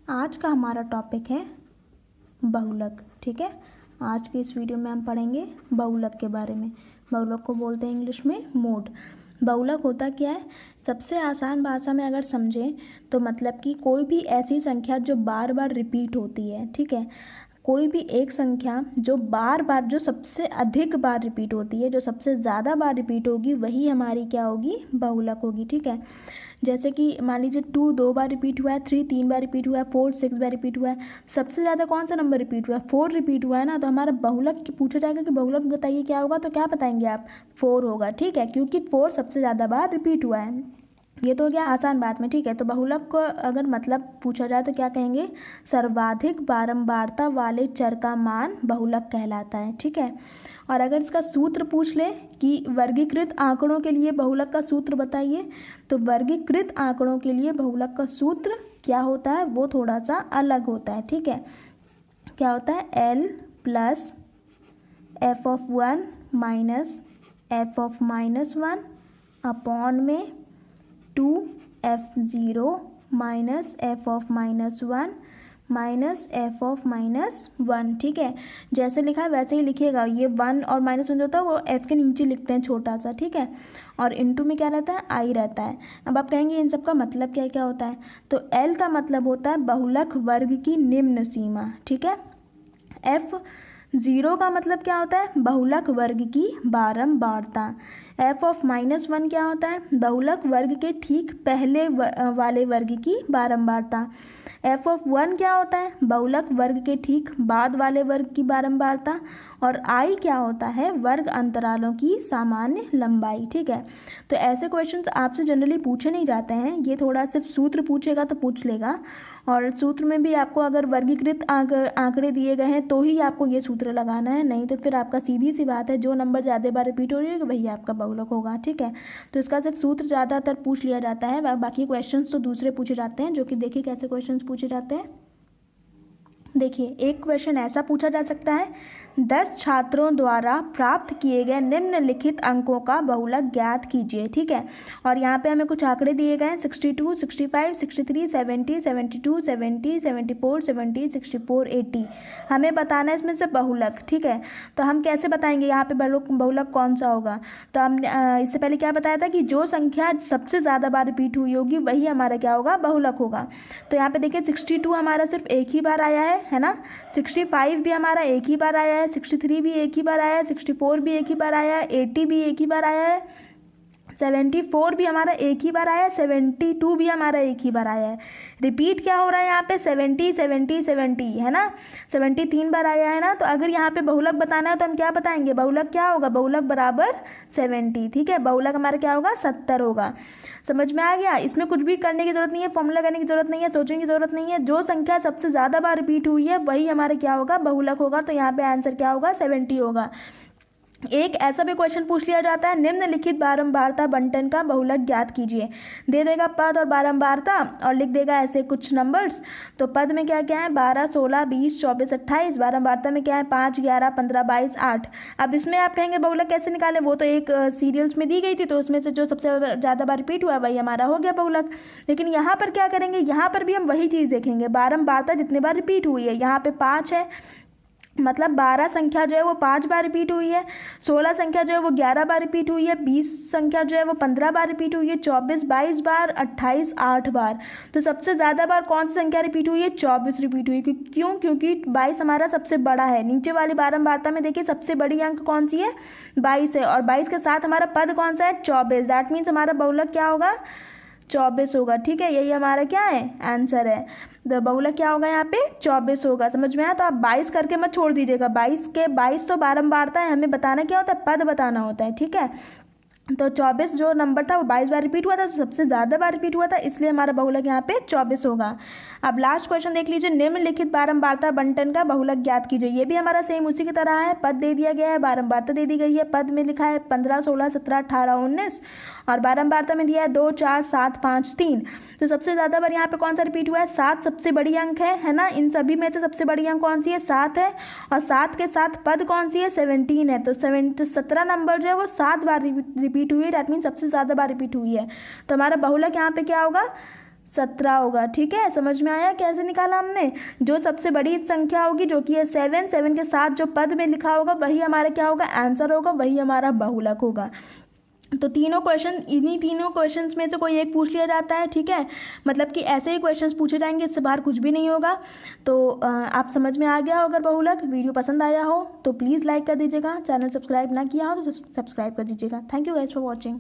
आज का हमारा टॉपिक है बहुलक। ठीक है, आज के इस वीडियो में हम पढ़ेंगे बहुलक के बारे में। बहुलक को बोलते हैं इंग्लिश में मोड। बहुलक होता क्या है? सबसे आसान भाषा में अगर समझें तो मतलब कि कोई भी ऐसी संख्या जो बार बार रिपीट होती है। ठीक है, कोई भी एक संख्या जो बार बार, जो सबसे अधिक बार रिपीट होती है, जो सबसे ज़्यादा बार रिपीट होगी, वही हमारी क्या होगी? बहुलक होगी। ठीक है, जैसे कि मान लीजिए 2 2 बार रिपीट हुआ है, 3 3 बार रिपीट हुआ है, 4 6 बार रिपीट हुआ है। सबसे ज़्यादा कौन सा नंबर रिपीट हुआ है? 4 रिपीट हुआ है ना। तो हमारा बहुलक पूछा जाएगा कि बहुलक बताइए क्या होगा, तो क्या बताएंगे आप? 4 होगा। ठीक है, क्योंकि 4 सबसे ज़्यादा बार रिपीट हुआ है। ये तो क्या आसान बात में। ठीक है, तो बहुलक को अगर मतलब पूछा जाए तो क्या कहेंगे? सर्वाधिक बारंबारता वाले चर का मान बहुलक कहलाता है। ठीक है, और अगर इसका सूत्र पूछ ले कि वर्गीकृत आंकड़ों के लिए बहुलक का सूत्र बताइए, तो वर्गीकृत आंकड़ों के लिए बहुलक का सूत्र क्या होता है? वो थोड़ा सा अलग होता है। ठीक है, क्या होता है? L plus F of 1 minus F of -1 upon में 2f0 minus F of -1 minus F of -1। ठीक है, जैसे लिखा है वैसे ही लिखिएगा। ये 1 और -1 जो होता है वो एफ के नीचे लिखते हैं छोटा सा। ठीक है, और इनटू में क्या रहता है? आई रहता है। अब आप कहेंगे इन सब का मतलब क्या क्या होता है? तो एल का मतलब होता है बहुलक वर्ग की निम्न सीमा। ठीक है, F0 का मतलब क्या होता है? बहुलक वर्ग की बारंबारता। एफ ऑफ -1 क्या होता है? बहुलक वर्ग के ठीक पहले वाले वर्ग की बारंबारता। एफ ऑफ 1 क्या होता है? बहुलक वर्ग के ठीक बाद वाले वर्ग की बारंबारता। और आई क्या होता है? वर्ग अंतरालों की सामान्य लंबाई। ठीक है, तो ऐसे क्वेश्चंस आपसे जनरली पूछे नहीं जाते हैं। ये थोड़ा सिर्फ सूत्र पूछेगा तो पूछ लेगा, और सूत्र में भी आपको अगर वर्गीकृत आंकड़े दिए गए हैं तो ही आपको ये सूत्र लगाना है, नहीं तो फिर आपका सीधी सी बात है जो नंबर ज़्यादा बार रिपीट हो रही है वही आपका बहुलक होगा। ठीक है, तो इसका सिर्फ सूत्र ज़्यादातर पूछ लिया जाता है, बाकी क्वेश्चंस तो दूसरे पूछे जाते हैं। जो कि देखिए कैसे क्वेश्चंस पूछे जाते हैं। देखिए, एक क्वेश्चन ऐसा पूछा जा सकता है, 10 छात्रों द्वारा प्राप्त किए गए निम्नलिखित अंकों का बहुलक ज्ञात कीजिए। ठीक है, और यहाँ पे हमें कुछ आंकड़े दिए गए हैं, 62 65 63 70 72 70 74 70 64 80। हमें बताना है इसमें से बहुलक। ठीक है, तो हम कैसे बताएंगे यहाँ पे बहुलक कौन सा होगा? तो हम इससे पहले क्या बताया था कि जो संख्या सबसे ज़्यादा बार रिपीट हुई होगी वही हमारा क्या होगा? बहुलक होगा। तो यहाँ पे देखिए 62 हमारा सिर्फ एक ही बार आया है ना। 65 भी हमारा एक ही बार आया है, 63 भी एक ही बार आया है, 64 भी एक ही बार आया है, 80 भी एक ही बार आया है, 74 भी हमारा एक ही बार आया है, 72 भी हमारा एक ही बार आया है। रिपीट क्या हो रहा है यहाँ पे? 70 70 70 है ना। 73 बार आया है ना। तो अगर यहाँ पे बहुलक बताना है तो हम क्या बताएंगे? बहुलक क्या होगा? बहुलक बराबर 70। ठीक है, बहुलक हमारा क्या होगा? 70 होगा। समझ में आ गया? इसमें कुछ भी करने की जरूरत नहीं है, फॉर्मूला करने की जरूरत नहीं है, सोचने की जरूरत नहीं है। जो संख्या सबसे ज़्यादा बार रिपीट हुई है वही हमारा क्या होगा? बहुलक होगा। तो यहाँ पे आंसर क्या होगा? 70 होगा। एक ऐसा भी क्वेश्चन पूछ लिया जाता है, निम्नलिखित बारंबारता बंटन का बहुलक ज्ञात कीजिए। दे देगा पद और बारंबारता और लिख देगा ऐसे कुछ नंबर्स। तो पद में क्या क्या है? 12 16 20 24 28। बारंबारता में क्या है? 5 11 15 22 8। अब इसमें आप कहेंगे बहुलक कैसे निकालें? वो तो एक सीरियल्स में दी गई थी, तो उसमें से जो सबसे ज़्यादा बार रिपीट हुआ वही हमारा हो गया बहुलक। लेकिन यहाँ पर क्या करेंगे? यहाँ पर भी हम वही चीज़ देखेंगे, बारंबारता जितने बार रिपीट हुई है। यहाँ पे 5 है, मतलब 12 संख्या जो है वो 5 बार रिपीट हुई है, 16 संख्या जो है वो 11 बार रिपीट हुई है, 20 संख्या जो है वो 15 बार रिपीट हुई है, 24 22 बार, 28 8 बार। तो सबसे ज़्यादा बार कौन सी संख्या रिपीट हुई है? 24 रिपीट हुई। क्यों? क्योंकि 22 हमारा सबसे बड़ा है। नीचे वाली बारंबारता में देखिए सबसे बड़ी अंक कौन सी है? 22 है, और 22 के साथ हमारा पद कौन सा है? 24। दैट मीन्स हमारा बहुलक क्या होगा? 24 होगा। ठीक है, यही हमारा क्या है? आंसर है। तो बहुलक क्या होगा यहाँ पे? 24 होगा। समझ में आया? तो आप 22 करके मत छोड़ दीजिएगा। 22 तो बारंबारता है, हमें बताना क्या होता है? पद बताना होता है। ठीक है, तो 24 जो नंबर था वो 22 बार रिपीट हुआ था, तो सबसे ज़्यादा बार रिपीट हुआ था, इसलिए हमारा बहुलक यहाँ पे 24 होगा। अब लास्ट क्वेश्चन देख लीजिए, निम्नलिखित बारंबारता बंटन का बहुलक ज्ञात कीजिए। ये भी हमारा सेम उसी की तरह है, पद दे दिया गया है, बारंबारता दे दी गई है। पद में लिखा है 15 16 17 18 19, और बारंबारता में दिया है 2 4 7 5 3। तो सबसे ज़्यादा बार यहाँ पे कौन सा रिपीट हुआ है? 7 सबसे बड़ी अंक है ना। इन सभी में से सबसे बड़ी अंक कौन सी है? 7 है, और 7 के साथ पद कौन सी है? 17 है। तो 17 नंबर जो है वो 7 बार रिपीट हुई है। डैट मीन सबसे ज़्यादा बार रिपीट हुई है। तो हमारा बहुलक यहाँ पे क्या होगा? 17 होगा। ठीक है, समझ में आया कैसे निकाला हमने। जो सबसे बड़ी संख्या होगी जो कि है 7 के साथ जो पद में लिखा होगा वही हमारा क्या होगा, आंसर होगा, वही हमारा बहुलक होगा। तो तीनों क्वेश्चन, इन्हीं तीनों क्वेश्चंस में से कोई एक पूछ लिया जाता है। ठीक है, मतलब कि ऐसे ही क्वेश्चंस पूछे जाएंगे, इससे बाहर कुछ भी नहीं होगा। तो आप समझ में आ गया हो। अगर बहुलक वीडियो पसंद आया हो तो प्लीज़ लाइक कर दीजिएगा, चैनल सब्सक्राइब ना किया हो तो सब्सक्राइब कर दीजिएगा। Thank you guys for watching.